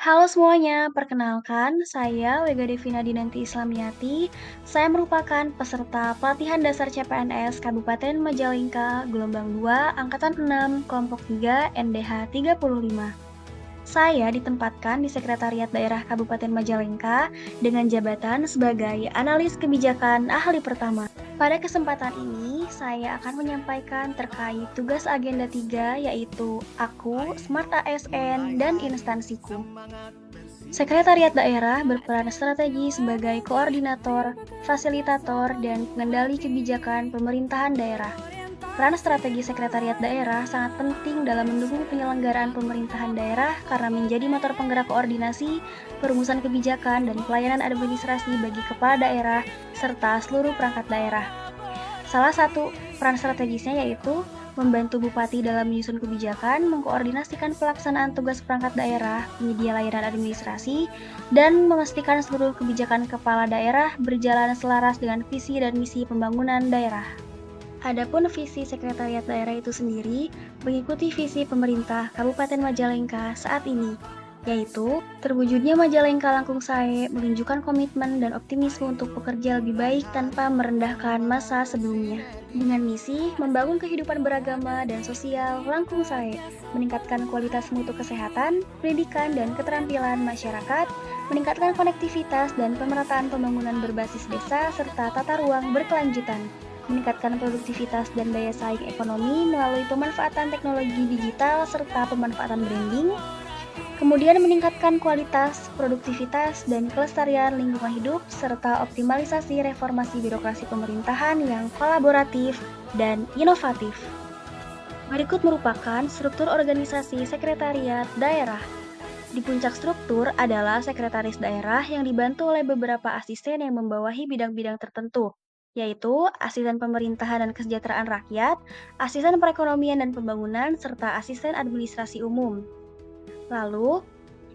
Halo semuanya, perkenalkan saya Wega Devina Dinanti Islamiyati. Saya merupakan peserta pelatihan dasar CPNS Kabupaten Majalengka gelombang 2 angkatan 6 kelompok 3 NDH 35. Saya ditempatkan di Sekretariat Daerah Kabupaten Majalengka dengan jabatan sebagai analis kebijakan ahli pertama. Pada kesempatan ini, saya akan menyampaikan terkait tugas agenda 3 yaitu aku, Smart ASN, dan instansiku. Sekretariat daerah berperan strategi sebagai koordinator, fasilitator, dan pengendali kebijakan pemerintahan daerah. Peran strategi sekretariat daerah sangat penting dalam mendukung penyelenggaraan pemerintahan daerah karena menjadi motor penggerak koordinasi, perumusan kebijakan, dan pelayanan administrasi bagi kepala daerah serta seluruh perangkat daerah. Salah satu peran strategisnya yaitu membantu bupati dalam menyusun kebijakan, mengkoordinasikan pelaksanaan tugas perangkat daerah, penyedia layanan administrasi, dan memastikan seluruh kebijakan kepala daerah berjalan selaras dengan visi dan misi pembangunan daerah. Adapun visi Sekretariat Daerah itu sendiri mengikuti visi pemerintah Kabupaten Majalengka saat ini, yaitu terwujudnya Majalengka Langkung Sae menunjukkan komitmen dan optimisme untuk bekerja lebih baik tanpa merendahkan masa sebelumnya. Dengan misi membangun kehidupan beragama dan sosial Langkung Sae, meningkatkan kualitas mutu kesehatan, pendidikan, dan keterampilan masyarakat, meningkatkan konektivitas dan pemerataan pembangunan berbasis desa serta tata ruang berkelanjutan, meningkatkan produktivitas dan daya saing ekonomi melalui pemanfaatan teknologi digital serta pemanfaatan branding, kemudian meningkatkan kualitas, produktivitas, dan kelestarian lingkungan hidup, serta optimalisasi reformasi birokrasi pemerintahan yang kolaboratif dan inovatif. Berikut merupakan struktur organisasi sekretariat daerah. Di puncak struktur adalah sekretaris daerah yang dibantu oleh beberapa asisten yang membawahi bidang-bidang tertentu, yaitu asisten pemerintahan dan kesejahteraan rakyat, asisten perekonomian dan pembangunan, serta asisten administrasi umum. Lalu,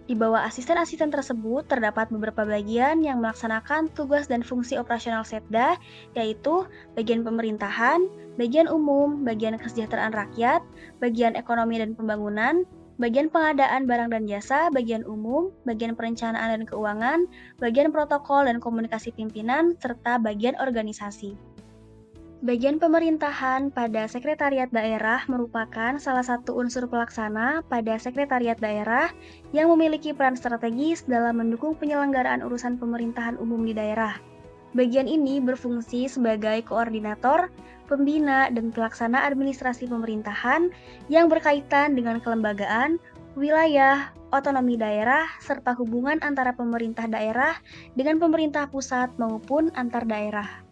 di bawah asisten-asisten tersebut terdapat beberapa bagian yang melaksanakan tugas dan fungsi operasional Setda, yaitu bagian pemerintahan, bagian umum, bagian kesejahteraan rakyat, bagian ekonomi dan pembangunan, bagian pengadaan barang dan jasa, bagian umum, bagian perencanaan dan keuangan, bagian protokol dan komunikasi pimpinan, serta bagian organisasi. Bagian pemerintahan pada sekretariat daerah merupakan salah satu unsur pelaksana pada sekretariat daerah yang memiliki peran strategis dalam mendukung penyelenggaraan urusan pemerintahan umum di daerah. Bagian ini berfungsi sebagai koordinator, pembina, dan pelaksana administrasi pemerintahan yang berkaitan dengan kelembagaan, wilayah, otonomi daerah, serta hubungan antara pemerintah daerah dengan pemerintah pusat maupun antar daerah.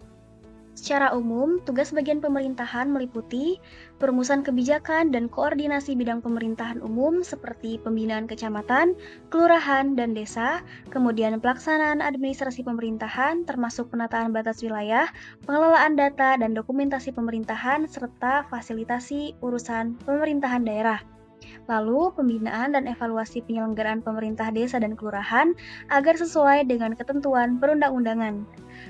Secara umum, tugas bagian pemerintahan meliputi perumusan kebijakan dan koordinasi bidang pemerintahan umum seperti pembinaan kecamatan, kelurahan, dan desa, kemudian pelaksanaan administrasi pemerintahan termasuk penataan batas wilayah, pengelolaan data dan dokumentasi pemerintahan, serta fasilitasi urusan pemerintahan daerah. Lalu, pembinaan dan evaluasi penyelenggaraan pemerintah desa dan kelurahan agar sesuai dengan ketentuan perundang-undangan.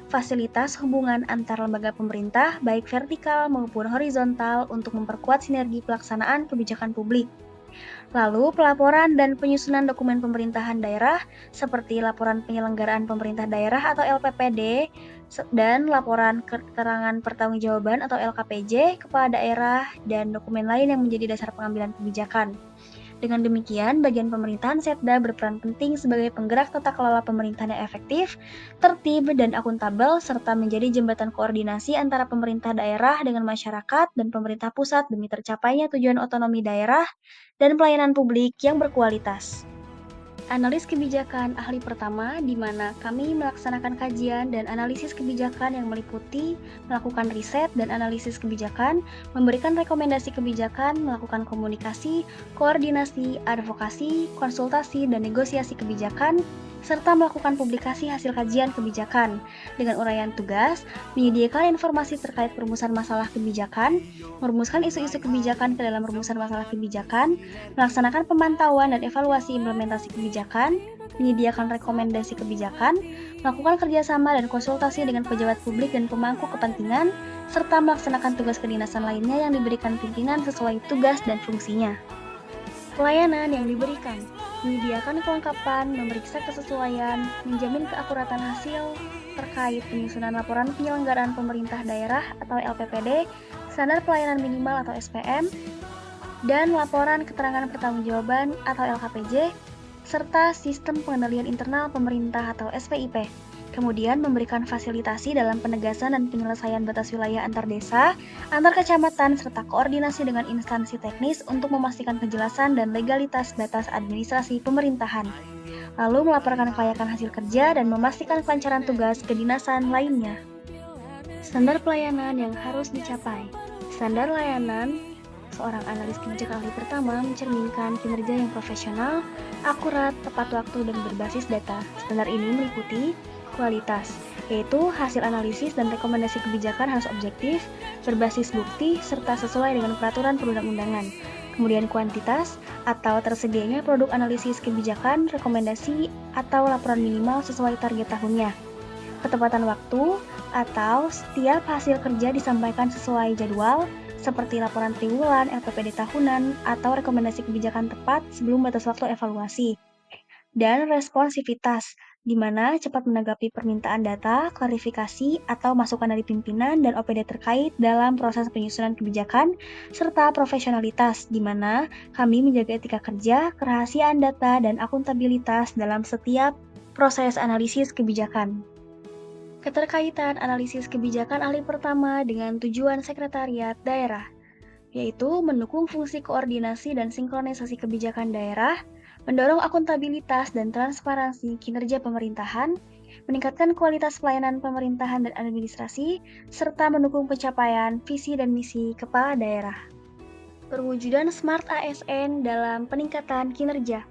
Fasilitas hubungan antar lembaga pemerintah, baik vertikal maupun horizontal, untuk memperkuat sinergi pelaksanaan kebijakan publik. Lalu, pelaporan dan penyusunan dokumen pemerintahan daerah seperti laporan penyelenggaraan pemerintah daerah atau LPPD dan laporan keterangan pertanggungjawaban atau LKPJ kepala daerah dan dokumen lain yang menjadi dasar pengambilan kebijakan. Dengan demikian, bagian pemerintahan Setda berperan penting sebagai penggerak tata kelola pemerintahan yang efektif, tertib, dan akuntabel, serta menjadi jembatan koordinasi antara pemerintah daerah dengan masyarakat dan pemerintah pusat demi tercapainya tujuan otonomi daerah dan pelayanan publik yang berkualitas. Analis kebijakan ahli pertama, di mana kami melaksanakan kajian dan analisis kebijakan yang meliputi melakukan riset dan analisis kebijakan, memberikan rekomendasi kebijakan, melakukan komunikasi, koordinasi, advokasi, konsultasi, dan negosiasi kebijakan, serta melakukan publikasi hasil kajian kebijakan. Dengan uraian tugas, menyediakan informasi terkait perumusan masalah kebijakan, merumuskan isu-isu kebijakan ke dalam rumusan masalah kebijakan, melaksanakan pemantauan dan evaluasi implementasi kebijakan, menyediakan rekomendasi kebijakan, melakukan kerjasama dan konsultasi dengan pejabat publik dan pemangku kepentingan, serta melaksanakan tugas kedinasan lainnya yang diberikan pimpinan sesuai tugas dan fungsinya. Pelayanan yang diberikan, menyediakan kelengkapan, memeriksa kesesuaian, menjamin keakuratan hasil terkait penyusunan laporan penyelenggaraan pemerintah daerah atau LPPD, standar pelayanan minimal atau SPM, dan laporan keterangan pertanggungjawaban atau LKPJ, serta sistem pengendalian internal pemerintah atau SPIP. Kemudian memberikan fasilitasi dalam penegasan dan penyelesaian batas wilayah antar desa, antar kecamatan, serta koordinasi dengan instansi teknis untuk memastikan kejelasan dan legalitas batas administrasi pemerintahan. Lalu melaporkan kelayakan hasil kerja dan memastikan kelancaran tugas kedinasan lainnya. Standar pelayanan yang harus dicapai. Standar layanan seorang analis kebijakan ahli pertama mencerminkan kinerja yang profesional, akurat, tepat waktu, dan berbasis data. Standar ini meliputi kualitas, yaitu hasil analisis dan rekomendasi kebijakan harus objektif, berbasis bukti, serta sesuai dengan peraturan perundang-undangan. Kemudian kuantitas, atau tersedianya produk analisis kebijakan, rekomendasi, atau laporan minimal sesuai target tahunnya. Ketepatan waktu, atau setiap hasil kerja disampaikan sesuai jadwal, seperti laporan triwulan, LPPD tahunan, atau rekomendasi kebijakan tepat sebelum batas waktu evaluasi. Dan responsivitas, di mana cepat menanggapi permintaan data, klarifikasi, atau masukan dari pimpinan dan OPD terkait dalam proses penyusunan kebijakan, serta profesionalitas, di mana kami menjaga etika kerja, kerahasiaan data, dan akuntabilitas dalam setiap proses analisis kebijakan. Keterkaitan analisis kebijakan ahli pertama dengan tujuan sekretariat daerah, yaitu mendukung fungsi koordinasi dan sinkronisasi kebijakan daerah, mendorong akuntabilitas dan transparansi kinerja pemerintahan, meningkatkan kualitas pelayanan pemerintahan dan administrasi, serta mendukung pencapaian visi dan misi kepala daerah. Perwujudan Smart ASN dalam peningkatan kinerja.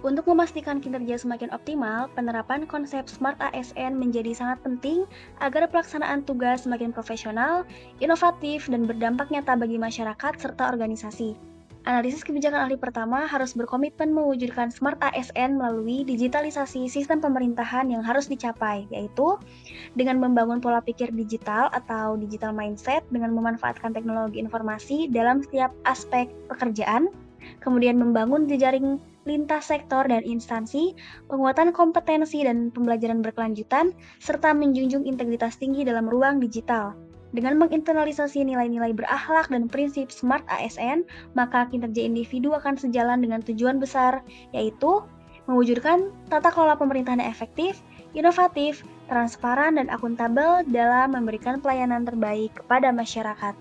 Untuk memastikan kinerja semakin optimal, penerapan konsep Smart ASN menjadi sangat penting agar pelaksanaan tugas semakin profesional, inovatif, dan berdampak nyata bagi masyarakat serta organisasi. Analisis kebijakan ahli pertama harus berkomitmen mewujudkan Smart ASN melalui digitalisasi sistem pemerintahan yang harus dicapai, yaitu dengan membangun pola pikir digital atau digital mindset dengan memanfaatkan teknologi informasi dalam setiap aspek pekerjaan, kemudian membangun jejaring lintas sektor dan instansi, penguatan kompetensi dan pembelajaran berkelanjutan, serta menjunjung integritas tinggi dalam ruang digital. Dengan menginternalisasi nilai-nilai berakhlak dan prinsip Smart ASN, maka kinerja individu akan sejalan dengan tujuan besar, yaitu mewujudkan tata kelola pemerintahan yang efektif, inovatif, transparan, dan akuntabel dalam memberikan pelayanan terbaik kepada masyarakat.